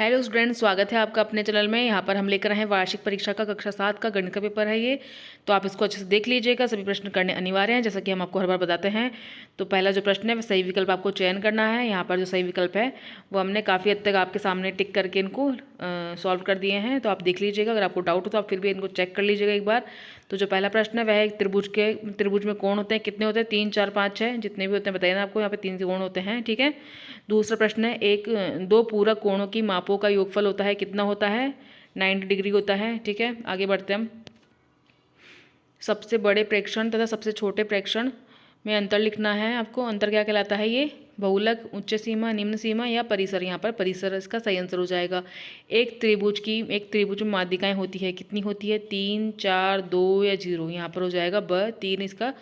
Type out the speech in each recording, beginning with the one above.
Hello student, स्वागत है आपका अपने चैनल में। यहाँ पर हम लेकर आए हैं वार्षिक परीक्षा का कक्षा 7 का गणित का पेपर है ये। तो आप इसको अच्छे से देख लीजिएगा, सभी प्रश्न करने अनिवार्य हैं जैसा कि हम आपको हर बार बताते हैं। तो पहला जो प्रश्न है वह सही विकल्प आपको चयन करना है। यहाँ पर जो सही विकल्प है वो हमने काफ़ी हद तक आपके सामने टिक करके इनको सॉल्व कर दिए हैं। तो आप देख लीजिएगा, अगर आपको डाउट हो तो आप फिर भी इनको चेक कर लीजिएगा एक बार। तो जो पहला प्रश्न है वह है त्रिभुज में कोण होते हैं, कितने होते हैं? 3, 4, 5, 6 जितने भी होते हैं बताइए ना आपको। यहाँ पे 3 कोण होते हैं, ठीक है। दूसरा प्रश्न है दो पूरक कोणों की मापों का योगफल होता है, कितना होता है? 90 डिग्री होता है, ठीक है। आगे बढ़ते हैं हम। सबसे बड़े प्रेक्षण तथा सबसे छोटे प्रेक्षण में अंतर लिखना है आपको। अंतर क्या कहलाता है? ये बहुलक, उच्च सीमा, निम्न सीमा या परिसर। यहाँ पर परिसर इसका सही आंसर हो जाएगा। एक त्रिभुज में माध्यिकाएं होती है, कितनी होती है? 3, 4, 2 या 0। यहाँ पर हो जाएगा ब 3, इसका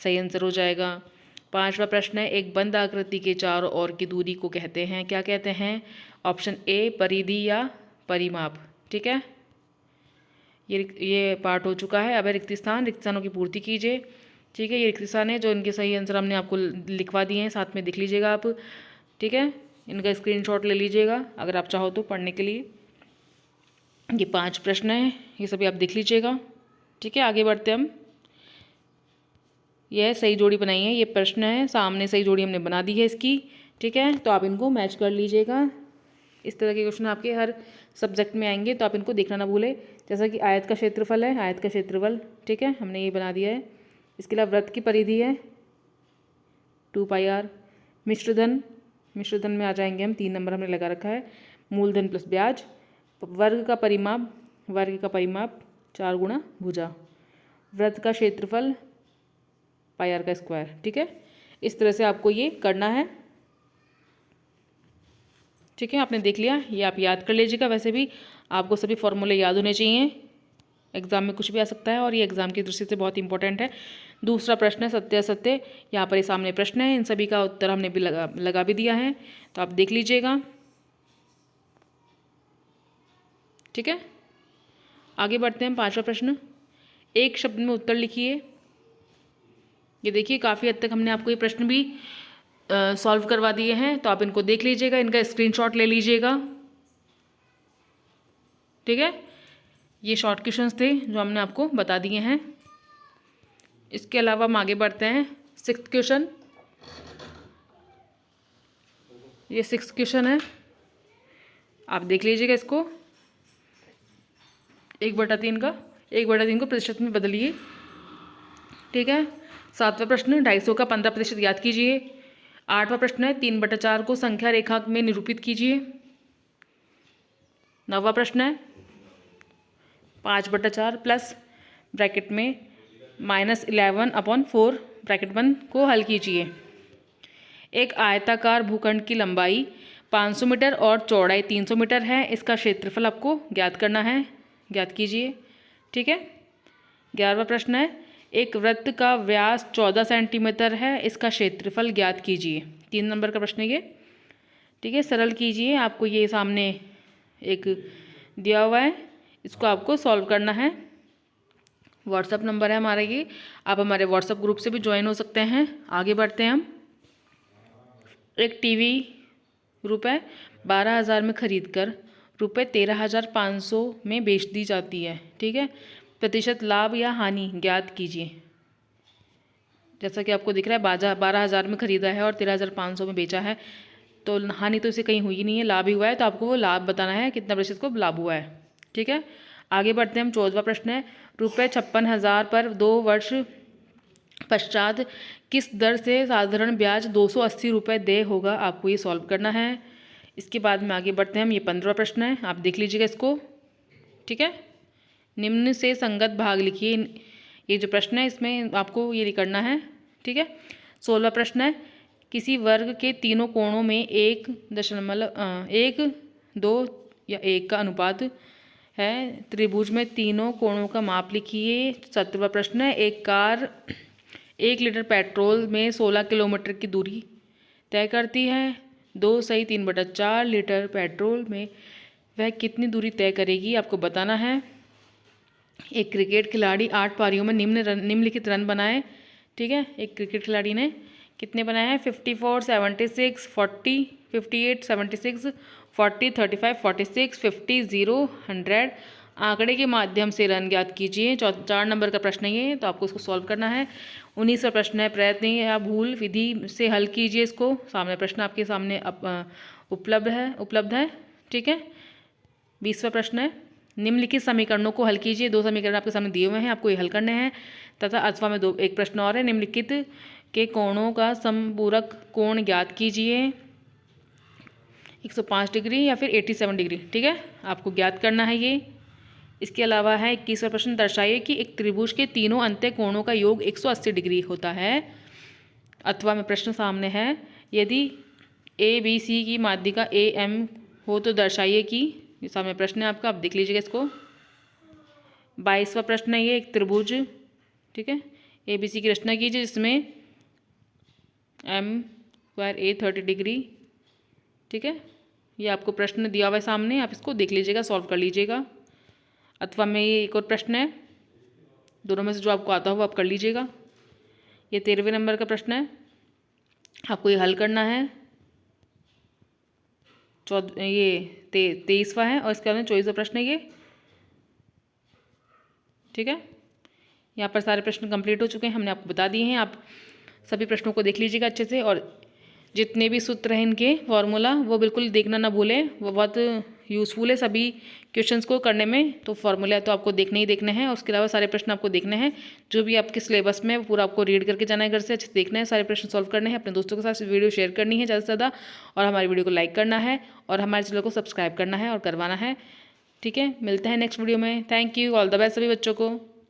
सही आंसर हो जाएगा। पांचवा प्रश्न है एक बंद आकृति के चारों ओर की दूरी को कहते हैं, क्या कहते हैं? ऑप्शन ए परिधि या परिमाप, ठीक है। ये पार्ट हो चुका है। अब है रिक्त स्थानों की पूर्ति कीजिए, ठीक है। ये रिक्त स्थान है जो इनके सही आंसर हमने आपको लिखवा दिए हैं, साथ में देख लीजिएगा आप, ठीक है। इनका स्क्रीनशॉट ले लीजिएगा अगर आप चाहो तो पढ़ने के लिए। ये 5 प्रश्न हैं, ये सभी आप देख लीजिएगा, ठीक है। आगे बढ़ते हम। यह सही जोड़ी बनाई है, ये प्रश्न है, सामने सही जोड़ी हमने बना दी है इसकी, ठीक है। तो आप इनको मैच कर लीजिएगा। इस तरह के क्वेश्चन आपके हर सब्जेक्ट में आएंगे, तो आप इनको देखना ना भूलें। जैसा कि आयत का क्षेत्रफल है, आयत का क्षेत्रफल, ठीक है, हमने ये बना दिया है। इसके अलावा वृत्त की परिधि है 2πr। मिश्रधन में आ जाएंगे हम, 3 नंबर हमने लगा रखा है। मूलधन प्लस ब्याज। वर्ग का परिमाप 4 गुणा भुजा। वृत्त का क्षेत्रफल πr का स्क्वायर, ठीक है। इस तरह से आपको ये करना है, ठीक है। आपने देख लिया, ये आप याद कर लीजिएगा। वैसे भी आपको सभी फॉर्मूले याद होने चाहिए, एग्जाम में कुछ भी आ सकता है और ये एग्जाम की दृष्टि से बहुत इंपॉर्टेंट है। दूसरा प्रश्न है सत्य असत्य। यहाँ पर ये सामने प्रश्न है, इन सभी का उत्तर हमने भी लगा भी दिया है, तो आप देख लीजिएगा, ठीक है। आगे बढ़ते हैं। 5वां प्रश्न, एक शब्द में उत्तर लिखिए। ये देखिए काफ़ी हद तक हमने आपको ये प्रश्न भी सॉल्व करवा दिए हैं, तो आप इनको देख लीजिएगा, इनका स्क्रीनशॉट ले लीजिएगा, ठीक है। ये शॉर्ट क्वेश्चंस थे जो हमने आपको बता दिए हैं। इसके अलावा हम आगे बढ़ते हैं। 6th क्वेश्चन, ये 6th क्वेश्चन है, आप देख लीजिएगा इसको। 1/3 को प्रतिशत में बदलिए, ठीक है। 7वां प्रश्न 250 का 15% याद कीजिए। 8वां प्रश्न है 3/4 को संख्या रेखा में निरूपित कीजिए। 9वां प्रश्न है 5/4 प्लस ब्रैकेट में -11/4 ब्रैकेट बंद को हल कीजिए। एक आयताकार भूखंड की लंबाई 500 मीटर और चौड़ाई 300 मीटर है, इसका क्षेत्रफल आपको ज्ञात करना है, ज्ञात कीजिए, ठीक है। 11वां प्रश्न है एक वृत्त का व्यास 14 सेंटीमीटर है, इसका क्षेत्रफल ज्ञात कीजिए। 3 नंबर का प्रश्न है ये, ठीक है। सरल कीजिए, आपको ये सामने एक दिया हुआ है, इसको आपको सॉल्व करना है। व्हाट्सअप नंबर है हमारा ये, आप हमारे व्हाट्सअप ग्रुप से भी ज्वाइन हो सकते हैं। आगे बढ़ते हैं हम। एक टीवी ₹12,000 में खरीद कर ₹13,500 में बेच दी जाती है, ठीक है। प्रतिशत लाभ या हानि ज्ञात कीजिए। जैसा कि आपको दिख रहा है 12,000 में खरीदा है और 13,500 में बेचा है, तो हानि तो इसे कहीं हुई नहीं है, लाभ ही हुआ है। तो आपको वो लाभ बताना है, कितना प्रतिशत को लाभ हुआ है, ठीक है। आगे बढ़ते हैं हम। 14वां प्रश्न है ₹56,000 पर 2 वर्ष पश्चात किस दर से साधारण ब्याज ₹280 देय होगा, आपको ये सॉल्व करना है। इसके बाद में आगे बढ़ते हैं हम। ये 15वां प्रश्न है, आप देख लीजिएगा इसको, ठीक है। निम्न से संगत भाग लिखिए। ये जो प्रश्न है इसमें आपको ये करना है, ठीक है। 16वां प्रश्न है किसी वर्ग के तीनों कोणों में 1, 2 या 1 का अनुपात है, त्रिभुज में तीनों कोणों का माप लिखिए। 17वां प्रश्न है एक कार 1 लीटर पेट्रोल में 16 किलोमीटर की दूरी तय करती है। 2 सही 3/4 लीटर पेट्रोल में वह कितनी दूरी तय करेगी, आपको बताना है। एक क्रिकेट खिलाड़ी 8 पारियों में निम्नलिखित रन बनाए, ठीक है। एक क्रिकेट खिलाड़ी ने कितने बनाए हैं? 54, 76, 40, 58, 76, 40, 35, 46, 50, 0, 100 आंकड़े के माध्यम से रन ज्ञात कीजिए। 4 नंबर का प्रश्न है ये, तो आपको इसको सॉल्व करना है। 19वां प्रश्न है, प्रयत्न या भूल विधि से हल कीजिए इसको। सामने प्रश्न आपके सामने उपलब्ध है, ठीक है। 20वां प्रश्न है, निम्नलिखित समीकरणों को हल कीजिए। 2 समीकरण आपके सामने दिए हुए हैं, आपको ये हल करने हैं। तथा अथवा में एक प्रश्न और है, निम्नलिखित के कोणों का समपूरक कोण ज्ञात कीजिए। 105 डिग्री या फिर 87 डिग्री, ठीक है, आपको ज्ञात करना है ये। इसके अलावा है 21वां प्रश्न, दर्शाइए कि एक त्रिभुज के तीनों अंत्य कोणों का योग 180 डिग्री होता है। अथवा में प्रश्न सामने है, यदि ABC की माध्यिका AM हो तो दर्शाइए कि, ये सामने प्रश्न है आपका, आप देख लीजिएगा इसको। 22वां प्रश्न है ये, एक त्रिभुज, ठीक है, ABC की रचना कीजिए जिसमें M² 30 डिग्री, ठीक है। ये आपको प्रश्न दिया हुआ है सामने, आप इसको देख लीजिएगा, सॉल्व कर लीजिएगा। अथवा में ये एक और प्रश्न है, दोनों में से जो आपको आता हो आप कर लीजिएगा। ये 13वें नंबर का प्रश्न है, आपको ये हल करना है। 23वां है और इसके बाद 24वां प्रश्न है ये, ठीक है। यहाँ पर सारे प्रश्न कंप्लीट हो चुके हैं, हमने आपको बता दिए हैं। आप सभी प्रश्नों को देख लीजिएगा अच्छे से, और जितने भी सूत्र हैं इनके फॉर्मूला वो बिल्कुल देखना ना भूलें, वो बहुत यूज़फुल है सभी क्वेश्चंस को करने में। तो फॉर्मूला तो आपको देखने ही देखने हैं, उसके अलावा सारे प्रश्न आपको देखने हैं जो भी आपके सिलेबस में, पूरा आपको रीड करके जाना है घर से, अच्छे से देखना है, सारे प्रश्न सॉल्व करने हैं, अपने दोस्तों के साथ वीडियो शेयर करनी है ज़्यादा से ज़्यादा, और हमारी वीडियो को लाइक करना है, और हमारे चैनल को सब्सक्राइब करना है और करवाना है, ठीक है। मिलते हैं नेक्स्ट वीडियो में। Thank you, all the best सभी बच्चों को।